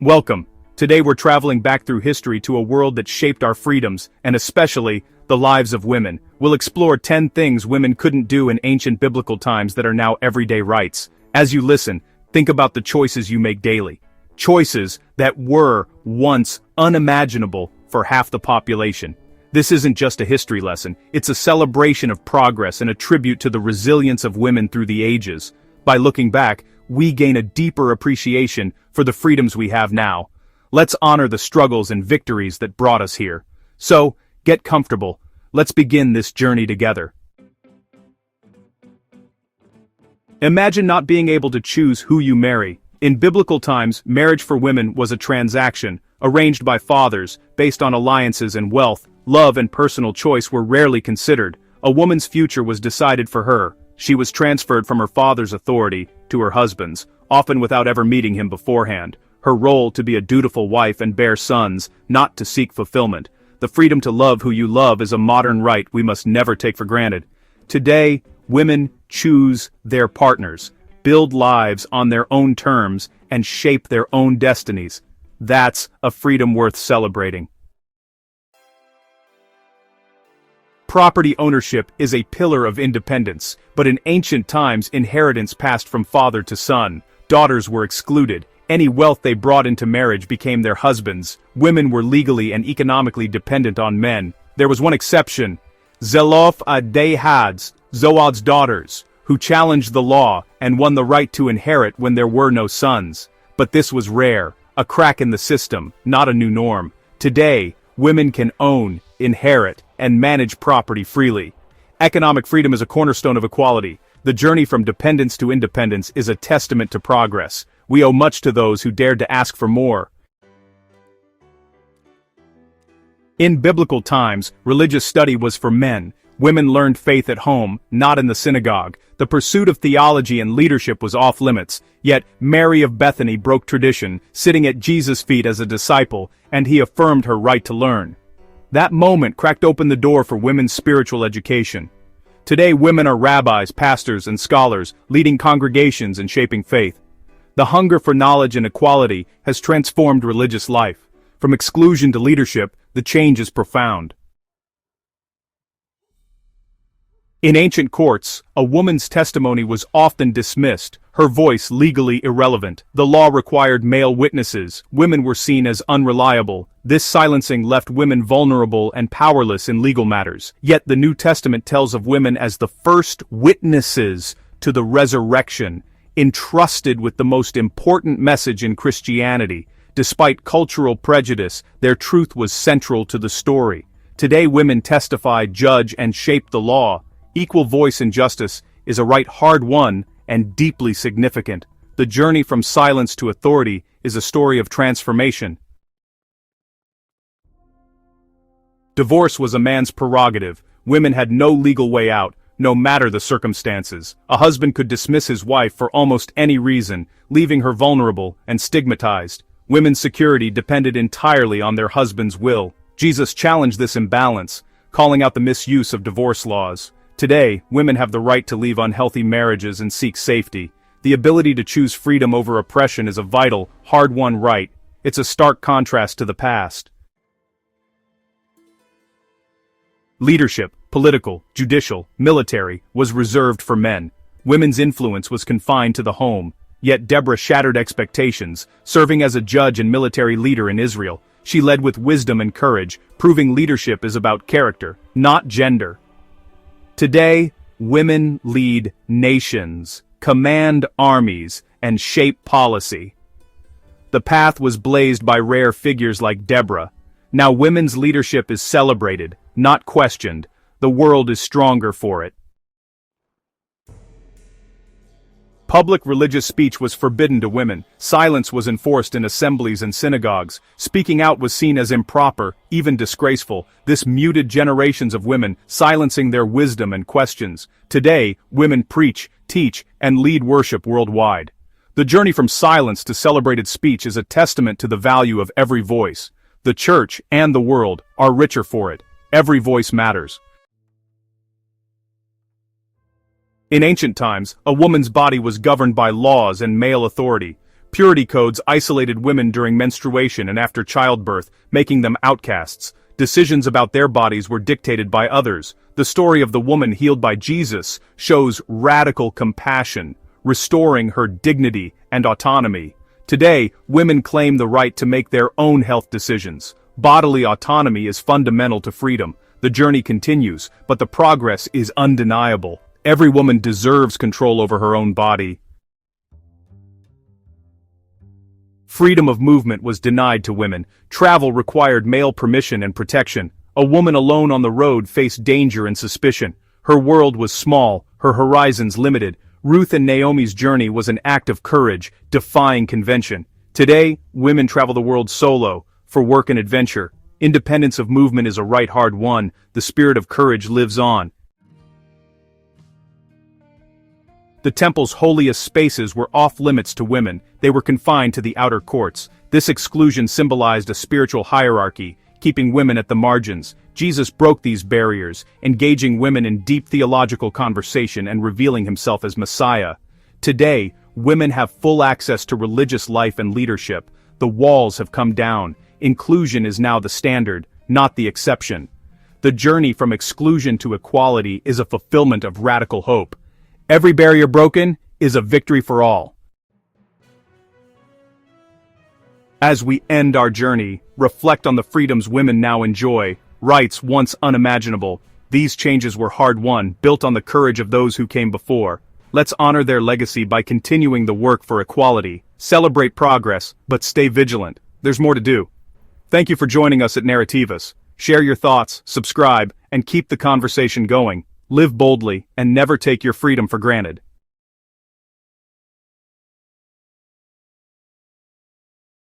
Welcome. Today we're traveling back through history to a world that shaped our freedoms, and especially, the lives of women. We'll explore 10 things women couldn't do in ancient biblical times that are now everyday rights. As you listen, think about the choices you make daily. Choices that were once unimaginable for half the population. This isn't just a history lesson, it's a celebration of progress and a tribute to the resilience of women through the ages. By looking back, we gain a deeper appreciation for the freedoms we have now. Let's honor the struggles and victories that brought us here. So, get comfortable. Let's begin this journey together. Imagine not being able to choose who you marry. In biblical times, marriage for women was a transaction, arranged by fathers, based on alliances and wealth. Love and personal choice were rarely considered. A woman's future was decided for her. She was transferred from her father's authority to her husband's, often without ever meeting him beforehand. Her role to be a dutiful wife and bear sons, not to seek fulfillment. The freedom to love who you love is a modern right we must never take for granted. Today, women choose their partners, build lives on their own terms, and shape their own destinies. That's a freedom worth celebrating. Property ownership is a pillar of independence, but in ancient times inheritance passed from father to son. Daughters were excluded. Any wealth they brought into marriage became their husbands. Women were legally and economically dependent on men. There was one exception, Zelophehad's, Zoad's daughters, who challenged the law and won the right to inherit when there were no sons. But this was rare, a crack in the system, not a new norm. Today, women can own, inherit, and manage property freely. Economic freedom is a cornerstone of equality. The journey from dependence to independence is a testament to progress. We owe much to those who dared to ask for more. In biblical times, religious study was for men. Women learned faith at home, not in the synagogue. The pursuit of theology and leadership was off limits. Yet Mary of Bethany broke tradition, sitting at Jesus' feet as a disciple, and he affirmed her right to learn. That moment cracked open the door for women's spiritual education. Today women are rabbis, pastors, and scholars, leading congregations and shaping faith. The hunger for knowledge and equality has transformed religious life. From exclusion to leadership, the change is profound. In ancient courts, a woman's testimony was often dismissed, her voice legally irrelevant. The law required male witnesses. Women were seen as unreliable. This silencing left women vulnerable and powerless in legal matters. Yet the New Testament tells of women as the first witnesses to the resurrection, entrusted with the most important message in Christianity. Despite cultural prejudice, their truth was central to the story. Today women testify, judge, and shape the law. Equal voice in justice is a right hard-won and deeply significant. The journey from silence to authority is a story of transformation. Divorce was a man's prerogative. Women had no legal way out, no matter the circumstances. A husband could dismiss his wife for almost any reason, leaving her vulnerable and stigmatized. Women's security depended entirely on their husband's will. Jesus challenged this imbalance, calling out the misuse of divorce laws. Today, women have the right to leave unhealthy marriages and seek safety. The ability to choose freedom over oppression is a vital, hard-won right. It's a stark contrast to the past. Leadership, political, judicial, military, was reserved for men. Women's influence was confined to the home. Yet Deborah shattered expectations, serving as a judge and military leader in Israel. She led with wisdom and courage, proving leadership is about character, not gender. Today, women lead nations, command armies, and shape policy. The path was blazed by rare figures like Deborah. Now women's leadership is celebrated, not questioned. The world is stronger for it. Public religious speech was forbidden to women. Silence was enforced in assemblies and synagogues. Speaking out was seen as improper, even disgraceful. This muted generations of women, silencing their wisdom and questions. Today, women preach, teach, and lead worship worldwide. The journey from silence to celebrated speech is a testament to the value of every voice. The church and the world are richer for it. Every voice matters. In ancient times, a woman's body was governed by laws and male authority. Purity codes isolated women during menstruation and after childbirth, making them outcasts. Decisions about their bodies were dictated by others. The story of the woman healed by Jesus shows radical compassion, restoring her dignity and autonomy. Today, women claim the right to make their own health decisions. Bodily autonomy is fundamental to freedom. The journey continues, but the progress is undeniable. Every woman deserves control over her own body. Freedom of movement was denied to women. Travel required male permission and protection. A woman alone on the road faced danger and suspicion. Her world was small, her horizons limited. Ruth and Naomi's journey was an act of courage, defying convention. Today, women travel the world solo, for work and adventure. Independence of movement is a right hard won. The spirit of courage lives on. The temple's holiest spaces were off-limits to women. They were confined to the outer courts. This exclusion symbolized a spiritual hierarchy, keeping women at the margins. Jesus broke these barriers, engaging women in deep theological conversation and revealing himself as Messiah. Today, women have full access to religious life and leadership. The walls have come down. Inclusion is now the standard, not the exception. The journey from exclusion to equality is a fulfillment of radical hope. Every barrier broken is a victory for all. As we end our journey, reflect on the freedoms women now enjoy, rights once unimaginable. These changes were hard-won, built on the courage of those who came before. Let's honor their legacy by continuing the work for equality. Celebrate progress, but stay vigilant. There's more to do. Thank you for joining us at Narrativas. Share your thoughts, subscribe, and keep the conversation going. Live boldly, and never take your freedom for granted.